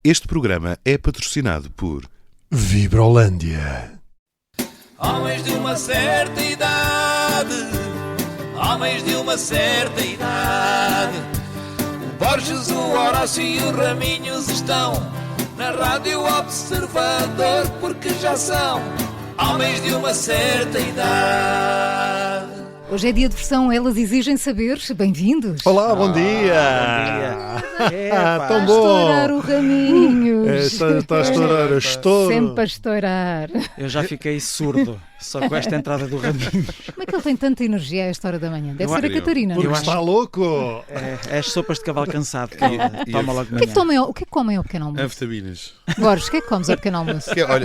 Este programa é patrocinado por Vibrolândia. Homens de uma certa idade, homens de uma certa idade. O Borges, o Horácio e o Raminhos estão na Rádio Observador, porque já são homens de uma certa idade. Hoje é dia de versão Elas Exigem Saber. Bem-vindos. Olá, bom dia. Bom dia. Tão A bom. estourar o Raminhos. Está a estourar, estouro. Sempre a estourar. Eu já fiquei surdo, só com esta entrada do Raminhos. Como é que ele tem tanta energia a esta hora da manhã? Deve Eu ser a acho- Catarina. Porque Eu acho- está louco. É as sopas de cavalo cansado que toma logo de O que é que manhã. comem ao pequeno almoço? Anfetaminas. Borges, o que é que comes ao pequeno almoço? Diz lá.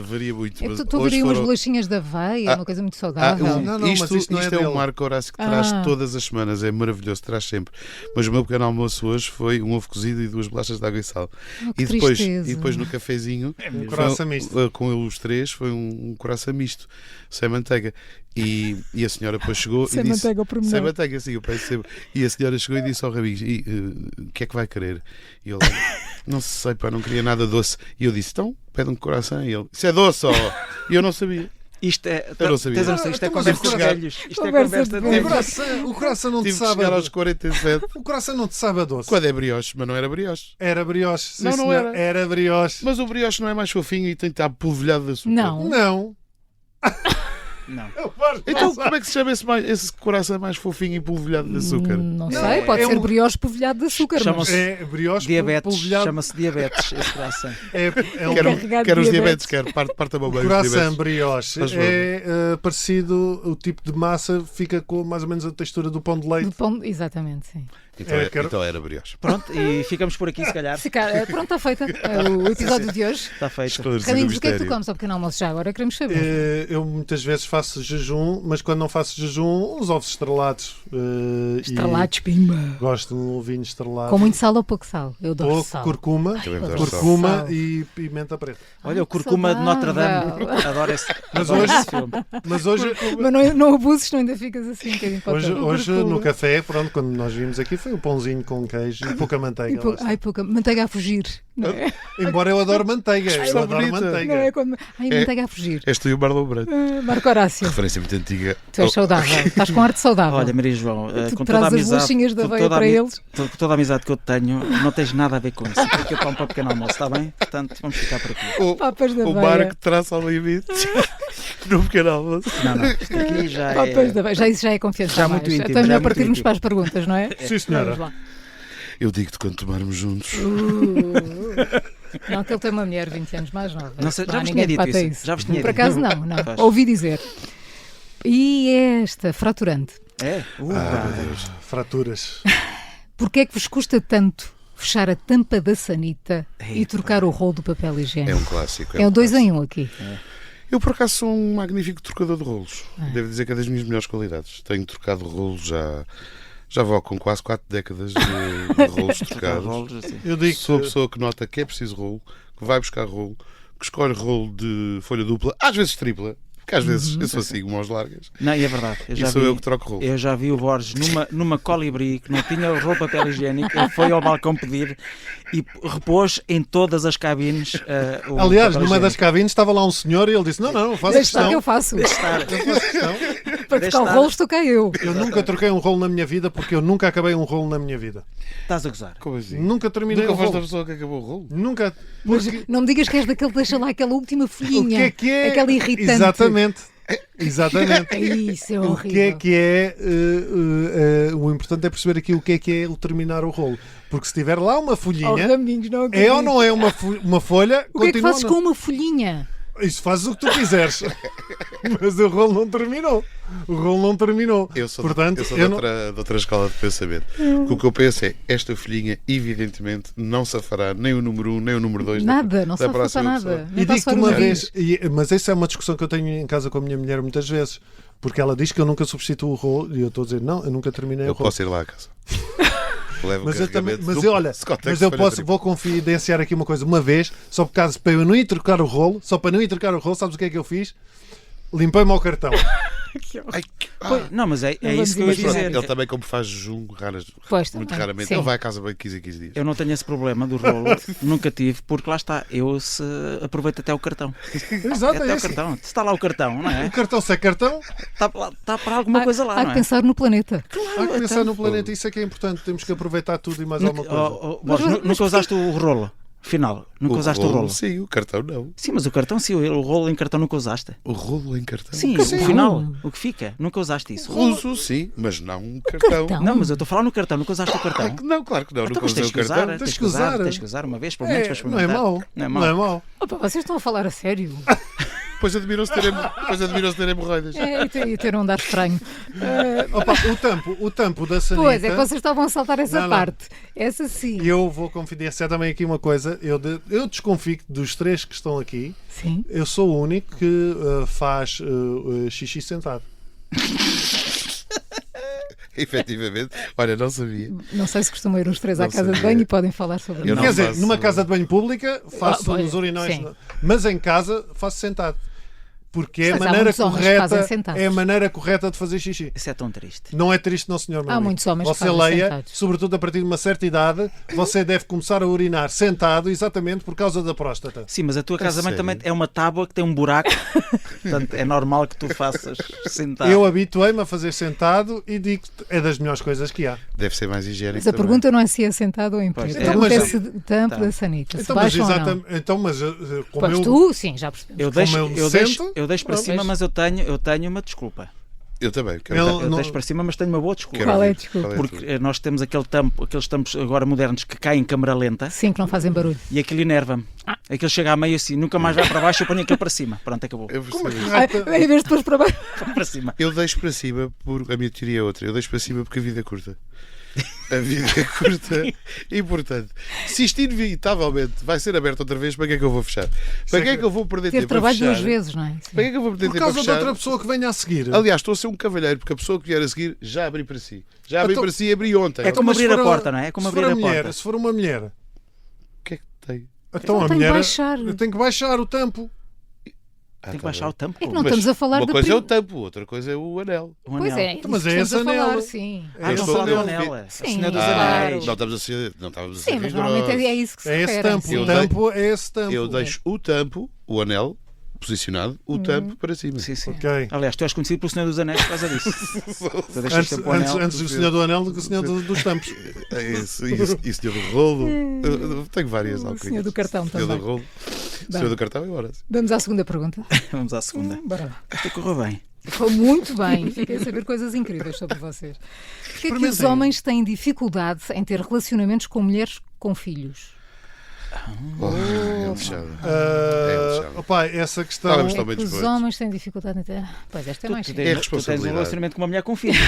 Varia muito. Mas Estou a ver hoje aí umas foram- bolachinhas de aveia, uma coisa muito saudável. Não, mas isto isto não é é dele. um Marco Horácio que traz Ah. todas as semanas, é maravilhoso, traz sempre. Mas o meu pequeno almoço hoje foi um ovo cozido e 2 bolachas de água e sal. Que E depois, tristeza. no cafezinho, Um coração misto. com os três, foi um coração misto, sem manteiga. E a senhora depois chegou Sem e disse... manteiga, o pormenor. Sem manteiga, sim, eu peço sempre. E a senhora chegou e disse ao Raminhos, o que é que vai querer? E ele, não sei, pá, não queria nada doce. E eu disse, então, pede um coração. E ele, isso é doce, ó. E eu não sabia. Isto é, Eu não sabia. tens a noção, isto é Então, mas conversa de o coração- velhos. Isto é Conversa conversa de de velhos. velhos. O coração não te Tive que sabe. chegar aos 47. O coração não te sabe a doce. Quando é brioche, mas não era brioche. Era brioche. Sim, Não, não senhor. era. Era brioche. Mas o brioche não é mais fofinho e tem que estar polvilhado de açúcar. Não. Não. Não. Então como é que se chama esse coração mais fofinho e polvilhado de açúcar? Não sei, pode é ser um- brioche polvilhado de açúcar. mas- Chama-se É brioche diabetes. polvilhado. Chama-se diabetes, esse coração. É um Carregado Quero de os diabetes. diabetes, parte a mamãe os coração diabetes. brioche. Faz favor. É parecido, o tipo de massa fica com mais ou menos a textura do pão de leite. Do pão- Exatamente, sim. Então era brioche. Pronto, e ficamos por aqui se calhar. Pronto, está feita o episódio de hoje. Está feito. Esclarecido Raminhos, o o que é que tu mistério. comes ao pequeno almoço já agora? Queremos saber. Eu muitas vezes faço jejum, mas quando não faço jejum, uns ovos estrelados. Estrelados, pimba. E gosto de um ovinho estrelado. Com muito sal ou pouco sal? Eu dou Pouco, sal. curcuma, Também Adoro adoro sal. curcuma sal. e pimenta preta. Olha, o que Curcuma de Notre saudável. Dame. Adoro esse, Mas adoro hoje- esse filme. Mas hoje, Mas não abuses, senão ainda ficas assim um bocadinho para o hoje, pé. hoje no café, pronto, quando nós vimos aqui, foi um pãozinho com queijo e pouca manteiga. lá está. Ai, pouca. Manteiga a fugir. Não é? Embora eu adoro manteiga. Eu Expressão adoro bonita. manteiga. Não é quando... Ai, É. manteiga a fugir. És tu e o Marlon Branco. Marco Horácio, Referência muito antiga. tu és saudável. Estás com arte saudável. Olha, Maria João, Tu com toda a trazes as amizade, bolachinhas da com aveia toda a para ami- eles. com toda a amizade que eu tenho, não tens nada a ver com isso. Porque eu tomo para pequeno almoço, está bem? Portanto, vamos ficar por aqui. Papas da O aveia. Marco traça ao limite no pequeno almoço. Não, não, isto aqui já Papas da é. aveia. Já isso já é confiança. Já a mais. muito íntimo, Então é já melhor muito partirmos íntimo. para as perguntas, não é? Sim, senhora. Vamos lá. Eu digo-te quando tomarmos juntos. Não, que ele tem uma mulher 20 anos mais nova. Não sei, Não já há vos ninguém tinha que dito bata isso. Já vos tinha Por dito. acaso não. Pois. Ouvi dizer. E esta, fraturante. É? Meu Deus. Fraturas. Porquê é que vos custa tanto fechar a tampa da sanita e Eita. trocar o rolo do papel higiênico? É um clássico. É o um 2 clássico. em 1 aqui. Eu, por acaso, sou um magnífico trocador de rolos. Devo dizer que é das minhas melhores qualidades. Tenho trocado rolos já vou com quase 4 décadas de rolos trocados. Rolos, assim. Eu digo Sou a que pessoa que nota que é preciso rolo, que vai buscar rolo, que escolhe rolo de folha dupla, às vezes tripla, porque às vezes eu sou assim, mãos largas, Não, e é verdade. Eu e já sou vi, eu que troco rolo. eu já vi o Borges numa colibri que não tinha rolo de papel higiênico. Ele foi ao balcão pedir e repôs em todas as cabines. O aliás, papel numa das higiênico. cabines estava lá um senhor e ele disse: Não, faço Deixa estar que eu questão. faço. Eu faço questão. Para Deixa trocar o estar. rolo estou cá eu. Eu nunca troquei um rolo na minha vida porque eu nunca acabei um rolo na minha vida. Estás a gozar. Como assim? Nunca terminei Nunca um foste a rolo. pessoa que acabou o rolo? Nunca. Mas Porque não me digas que és daquele que deixa lá aquela última o folhinha. que é? Aquela irritante. Exatamente. Exatamente. Isso é O horrível. que é o importante é perceber aqui o que é o terminar o rolo. Porque se tiver lá uma Oh, folhinha, Raminhos, não é acredito. ou não é uma folha, O que é que continua fazes ou não. com uma folhinha? Isso fazes o que tu quiseres. Mas o rolo não terminou. O rolo não terminou. Eu sou, Portanto, eu sou eu de, não- outra, de outra escola de pensamento. O que eu penso é, esta folhinha, evidentemente, não safará nem o número 1, nem o número 2. Nada, não da se próxima nada. pessoa. Nem E está digo-te fora uma o vez, nariz. mas essa é uma discussão que eu tenho em casa com a minha mulher muitas vezes. Porque ela diz que eu nunca substituo o rolo e eu estou a dizer, não, eu nunca terminei Eu o rolo. posso ir lá à casa. Levo Mas o eu também, carregamento mas do eu, olha, Scottex mas eu folha posso, tripla. vou confidenciar aqui uma coisa. Uma vez, só por causa para eu não ir trocar o rolo, só para não ir trocar o rolo, sabes o que é que eu fiz? Limpei-me ao cartão. Ai, Pois, não, mas é Não isso que eu ia vamos imaginar. dizer. Ele também, como faz jejum, Pois, muito também, raramente, sim. ele vai à casa bem 15 em 15 dias. Eu não tenho esse problema do rolo, nunca tive, porque lá está, eu se aproveito até o cartão. Exato, Até é o assim. cartão. Se está lá o cartão, não O é? cartão, se é cartão, Está para alguma coisa lá, Há não que é? pensar no planeta. há que pensar no planeta. Isso é que é importante. Temos que aproveitar tudo e mais alguma coisa. Borges, Mas nunca usaste o rolo? Afinal, nunca usaste o rolo? Sim, o cartão não. Sim, mas o cartão sim, o rolo em cartão nunca usaste. O rolo em cartão. Sim, Sim. o final, o que fica, nunca usaste isso. Uso, sim, mas não um cartão. cartão? Não, mas eu estou a falar no cartão, nunca usaste o Ah, cartão. não, claro que não. Então, Nunca mas usei tens o que usar, cartão. Tens que usar. tens que usar uma vez, pelo menos, para Não é experimentar. mau. Não é Não é mau. mau. Opa, vocês estão a falar a sério? Depois admiram-se ter hemorroidas. E ter um andar estranho. Opa, o tampo da sanita. Pois, é que vocês estavam a saltar essa Não, não. parte. Essa sim. E eu vou confidenciar também aqui uma coisa. Eu desconfio que dos três que estão aqui, Sim. eu sou o único que faz xixi sentado. Efetivamente. Olha, não sabia. Não sei se costumam ir os três à Não casa de sabia. banho e podem falar sobre Eu isso. não Quer dizer, faço- numa casa de banho pública faço pois, nos urinóis, sim. mas em casa faço sentado. Porque é a Mas há maneira muitos homens que fazem correta, sentados. é a maneira correta de fazer xixi. Isso é tão triste. Não é triste, não senhor. meu Há amigo. muitos homens que Você fazem leia, sentados. sobretudo a partir de uma certa idade, você deve começar a urinar sentado exatamente por causa da próstata. Sim, mas a tua casa sério? também é uma tábua que tem um buraco. Portanto, é normal que tu faças sentado. Eu habituei-me a fazer sentado e digo que é das melhores coisas que há. Deve ser mais higiênico. Mas a também. pergunta não é se é sentado ou em pé. Pois, A é. pergunta é Mas- se tampo Tá. da sanita. Se Então, mas, baixam ou não. exatamente, então, mas como Pois eu, tu, sim, já percebemos. Eu deixo, Como eu me eu deixo, sento, eu deixo para pronto. cima, mas eu tenho uma desculpa. Eu também. Ele- Eu não- deixo para cima, mas tenho uma boa desculpa. Quero Qual é a ouvir. desculpa? Qual é a Porque tua? nós temos aqueles tampos agora modernos que caem em câmara lenta Sim, que não fazem barulho. e aquilo enerva-me. Aquilo chega a meio assim, nunca mais vai para baixo, eu ponho aquilo para cima. Pronto, acabou. Eu percebo isso. Em vez de depois para baixo. Para cima. Eu deixo para cima, a minha teoria é outra. Eu deixo para cima porque a vida é curta. A vida é curta e, portanto, se isto inevitavelmente vai ser aberto outra vez, para que é que eu vou fechar? Para que é que eu vou perder Ter tempo a trabalho fechar? duas vezes, não é? Sim. Para que é que eu vou perder por tempo a causa de fechar? outra pessoa que venha a seguir. Aliás, estou a ser um cavalheiro, porque a pessoa que vier a seguir já abri para si. Já abri Então- para si e abri ontem. É como Mas se abrir a for porta, não é? É como se abrir for a mulher, porta. Se for uma mulher, O que é que tem? então Não a tem que mulher baixar. tem que baixar o tampo. Tem que tá baixar bem. o tampo. É que não Mas estamos a falar uma de coisa é o prim- tampo, outra coisa é o anel. O Pois anel. é, Mas isso é que esse estamos a falar, anel. sim. Ah, Este não falar do anel. anel. É. Sim, A Senhora dos claro. Anéis. Não estamos a ser Sim, mas normalmente é isso que se É esse refere. tampo. sim. O tampo é esse tampo. Eu deixo o tampo, o anel, posicionado, o tampo para cima. Sim, sim. Ok. Aliás, tu és conhecido pelo Senhor dos Anéis por causa disso. Tu deixas Antes, sempre o anel. antes do senhor do anel do que o senhor dos tampos. É isso, e senhor do rolo. Eu tenho várias O alcunhas. senhor do cartão Senhor também. do rolo. Bem. Senhor do cartão, agora. Vamos à segunda pergunta. Vamos à segunda. Bora lá. Isto correu bem. Foi muito bem. Fiquei a saber coisas incríveis sobre vocês. Porquê é que os Experimentem. homens têm dificuldade em ter relacionamentos com mulheres com filhos? É lixada. É lixado. Opa, essa questão. Estávamos É tão bem que os dispostos. homens têm dificuldade em ter... Pois, esta é mais Tu simples. É tens um responsabilidade. relacionamento com uma mulher com filho.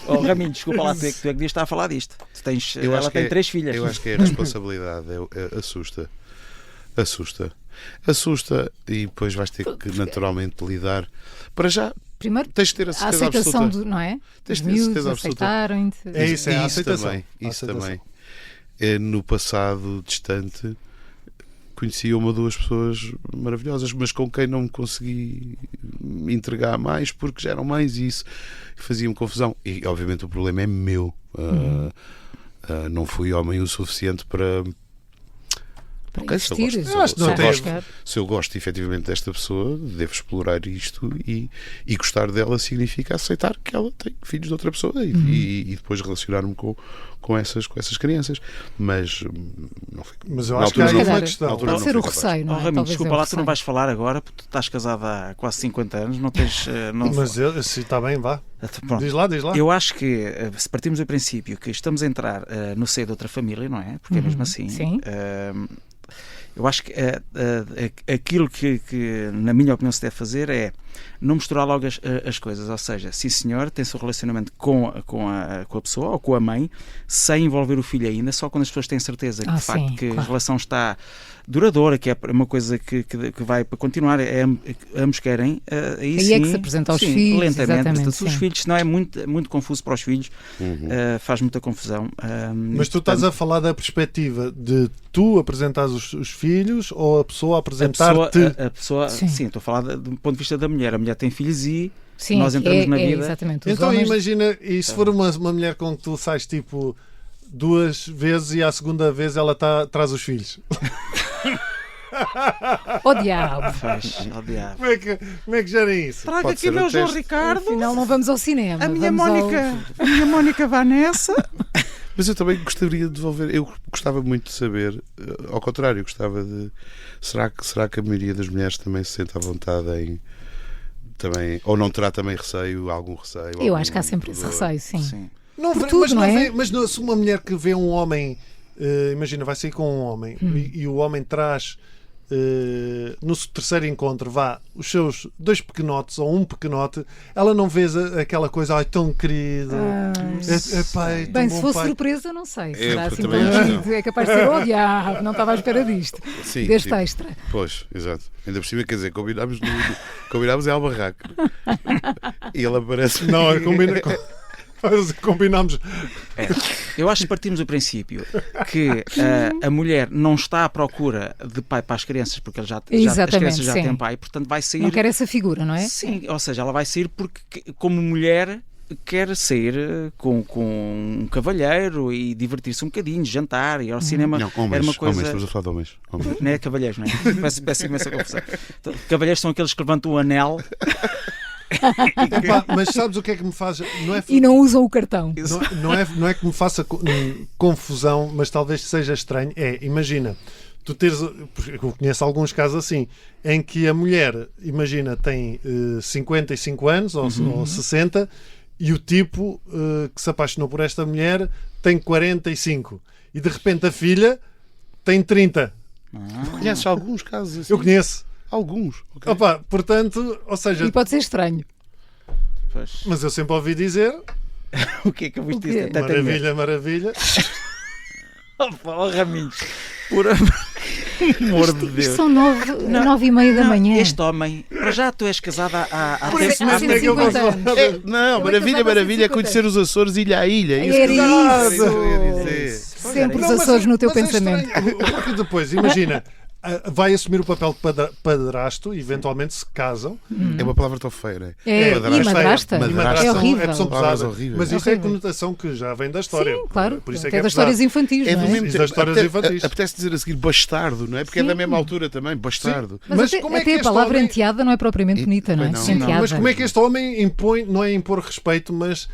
Oh, Raminho, desculpa lá, tu é que devias estar a falar disto. Tu tens, Eu ela acho que tem é- 3 filhas. Eu acho que é a responsabilidade. Assusta. Assusta e depois vais ter que naturalmente lidar. Para já, Primeiro, tens de ter a a certeza aceitação absoluta. do... Não é? Tens Os de ter miúdos certeza absoluta. aceitarem-te. É isso, é a aceitação. também. A Isso aceitação. também. No passado distante conhecia uma ou duas pessoas maravilhosas, mas com quem não me consegui me entregar mais porque já eram mães e isso fazia-me confusão. E obviamente o problema é meu. Não fui homem o suficiente para. Para Ok, se eu investir. gosto- Eu acho que não se eu tem- gosto- se eu gosto efetivamente desta pessoa, devo explorar isto e gostar dela significa aceitar que ela tem filhos de outra pessoa e depois relacionar-me com essas crianças. Mas não foi. Mas eu na acho que há altura aí não- uma na questão. altura Pode não ser o fui capaz. receio, não Oh, é? Raminho, Talvez desculpa é o lá, tu não receio. vais falar agora porque tu estás casado há quase 50 anos, não tens. Não... Mas eu, se está bem, vá. Pronto. Diz lá, diz lá. Eu acho que, se partimos do princípio que estamos a entrar no seio de outra família, não é? Porque é mesmo assim. Sim. Eu acho que aquilo que, na minha opinião, se deve fazer é não misturar logo as coisas. Ou seja, sim senhor, tem-se um relacionamento com a pessoa ou com a mãe, sem envolver o filho ainda, só quando as pessoas têm certeza que, de facto, sim, que a claro. relação está duradoura, que é uma coisa que vai para continuar, ambos querem, aí Aí sim, é que se apresenta aos sim, filhos, lentamente. exatamente, Portanto, os sim. filhos, senão é muito confuso para os filhos, faz muita confusão. Mas tu estás a falar da perspectiva de tu apresentares os filhos ou a pessoa apresentar-te? a pessoa Sim. sim, estou a falar do ponto de vista da mulher. A mulher tem filhos e Sim, nós entramos na é vida. exatamente. Os Então homens... imagina, e se for uma mulher com que tu sais tipo 2 vezes e à segunda vez ela traz os filhos? Oh, diabo! Faz, oh, diabo. Como é que gerem isso? Traga Pode aqui ser meu um João teste. Ricardo, Afinal, não vamos ao cinema. a minha vamos Mónica Vanessa. Mas eu também gostaria de devolver. Eu gostava muito de saber, ao contrário, gostava de. Será que a maioria das mulheres também se sente à vontade em. Também, ou não terá também receio, algum receio? Eu algum acho que há sempre esse pudor? receio, sim. Sim. Não, Por tudo, mas não é? se uma mulher que vê um homem, imagina, vai sair com um homem e o homem traz no terceiro encontro os seus 2 pequenotes ou um pequenote, ela não vê aquela coisa, ai tão querido, é pai, Bem, tão se bom fosse pai. surpresa, não sei. Será assim tão também acho que lindo? É capaz de ser, oh diabo, não estava à espera disto. Sim, Deste sim. extra. Pois, exato. Ainda por cima, quer dizer, combinámos é ao barraco. E ele aparece. Não, combinamos. Eu acho que partimos do princípio que a mulher não está à procura de pai para as crianças, porque as Exatamente, crianças já sim. têm pai, portanto vai sair. Não quer essa figura, não é? Sim, ou seja, ela vai sair porque, como mulher, quer sair com um cavalheiro e divertir-se um bocadinho, jantar, ir ao cinema. Não, Era uma coisa... homens, estamos a falar de homens. Não é cavalheiros, não é? Peço imensa confusão. Então, cavalheiros são aqueles que levantam o anel. Epá, mas sabes o que é que me faz? Não é, E não usam o cartão. não é que me faça confusão, mas talvez seja estranho. Imagina, tu teres, porque eu conheço alguns casos assim, em que a mulher, imagina, tem 55 anos ou 60 e o tipo que se apaixonou por esta mulher tem 45 e de repente a filha tem 30. Conheces alguns casos assim? Eu conheço. Alguns. Ok. Opa, portanto, ou seja, E pode ser estranho. Pois. mas eu sempre ouvi dizer O que é que eu vos O quê? disse? Até tenho medo. maravilha. Oh, Raminhos, por amor de Isto Deus. são 9h30 da Não, manhã. este homem, para já tu és casada há Por tempo. isso, há Como é que eu 150 posso- anos. Não, Eu é casada há maravilha é 150 conhecer os Açores ilha a ilha. Era que isso. eu ia dizer. Sempre os Não, Açores no teu mas é pensamento. estranho, porque depois, imagina, vai assumir o papel de padrasto, eventualmente se casam. É uma palavra tão feia, não é? É, Madrasta. e madrasta. Madrasta. É horrível. são Palavras pesadas. horríveis. Mas É isso é horrível. conotação que já vem da história. Sim, claro. Por isso é Até que é das pesado. histórias infantis, É não do é? mesmo E tempo. das histórias infantis. Apetece dizer a seguir bastardo, não é? Porque é Sim. da mesma altura também, bastardo. Mas Mas até, como é até que a este palavra homem- enteada não é propriamente bonita, não é? Pois não. Enteada. Mas como é que este homem impõe, não é impor respeito, mas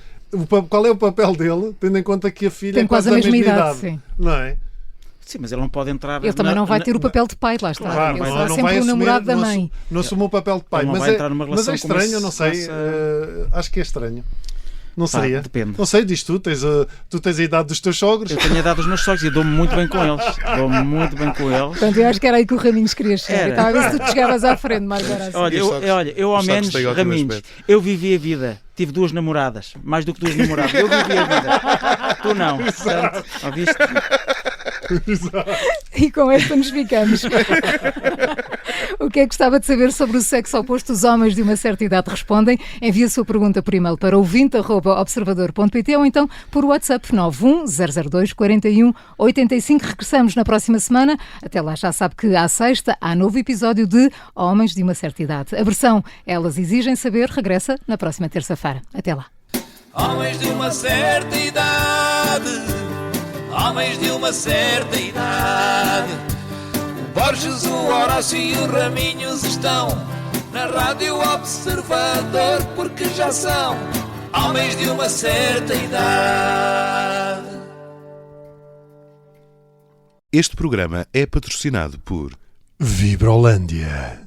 qual é o papel dele, tendo em conta que a filha Tem é quase quase a da mesma mesma idade, idade? sim. Não é? Sim, mas ele não pode entrar. Ele também não vai ter o papel de pai, lá está. Claro, Ele não será vai sempre o assumir- namorado da não mãe. Não assumiu o papel de pai, Ele não mas vai é, entrar numa mas é relação como estranho, eu se não sei. fosse- Acho que é estranho. Não Pá, seria? depende. Não sei, diz tu tens a idade dos teus sogros. Eu tenho a idade dos meus sogros e dou-me muito bem com eles. Dou-me muito bem com eles. Portanto, eu acho que era aí que o Raminhos queria chegar. Era. Eu estava a ver se tu te chegavas à frente, mais era assim. Olha, eu ao os sogros menos, têm ótimo Raminhos, aspecto. eu vivi a vida. Tive 2 namoradas. Mais do que 2 namoradas. Eu vivi a vida. Tu não. Portanto, ouviste? E com esta nos ficamos. O que é que gostava de saber sobre o sexo oposto? Os homens de uma certa idade respondem. Envie a sua pergunta por e-mail para ouvinte@observador.pt ou então por WhatsApp 910024185. Regressamos na próxima semana. Até lá já sabe que à sexta há novo episódio de Homens de uma Certa Idade. A versão Elas Exigem Saber regressa na próxima terça-feira. Até lá. Homens de uma certa idade, homens de uma certa idade. O Borges, o Horácio e o Raminhos estão na Rádio Observador, porque já são homens de uma certa idade. Este programa é patrocinado por Vibrolândia.